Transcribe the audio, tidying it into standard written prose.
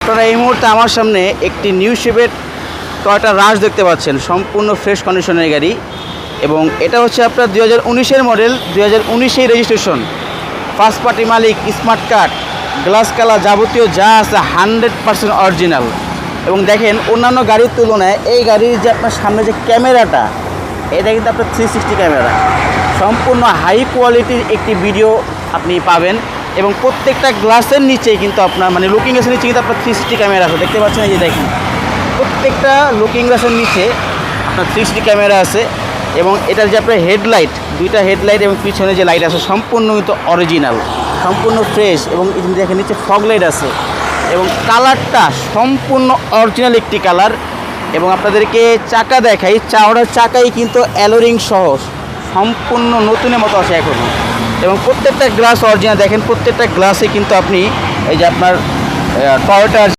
আপনারা এই মুহূর্তে আমার সামনে একটি নিউ শেপের টয়োটা রাশ দেখতে পাচ্ছেন, সম্পূর্ণ ফ্রেশ কন্ডিশনের গাড়ি। এবং এটা হচ্ছে আপনার 2019-এর মডেল, 2019-এই রেজিস্ট্রেশন, ফার্স্ট পার্টি মালিক, স্মার্ট কার্ড, গ্লাস কালার, যাবতীয় যা আছে 100% অরিজিনাল। এবং দেখেন অন্যান্য গাড়ির তুলনায় এই গাড়ির যে আপনার সামনে যে ক্যামেরাটা, এটা কিন্তু আপনার 360 ক্যামেরা, সম্পূর্ণ হাই কোয়ালিটির একটি ভিডিও আপনি পাবেন। এবং প্রত্যেকটা গ্লাসের নিচে কিন্তু আপনার মানে লুকিং গ্লাসের নিচে কিন্তু আপনার 360 ক্যামেরা আছে, দেখতে পাচ্ছেন এই যে দেখেন প্রত্যেকটা লুকিং গ্লাসের নিচে আপনার 360 ক্যামেরা আছে। এবং এটার যে আপনার হেডলাইট, দুইটা হেডলাইট এবং পিছনে যে লাইট আছে সম্পূর্ণ কিন্তু অরিজিনাল, সম্পূর্ণ ফ্রেশ। এবং দেখেন নিচে ফগ লাইট আছে এবং কালারটা সম্পূর্ণ অরিজিনাল একটি কালার। এবং আপনাদেরকে চাকা দেখাই, চাওড়া চাকাই কিন্তু অ্যালোরিং সহ সম্পূর্ণ নতুনের মতো আছে এখনও। এবং প্রত্যেকটা গ্লাস অরিজিনাল, দেখেন প্রত্যেকটা গ্লাসে কিন্তু আপনি এই যে আপনার টয়োটার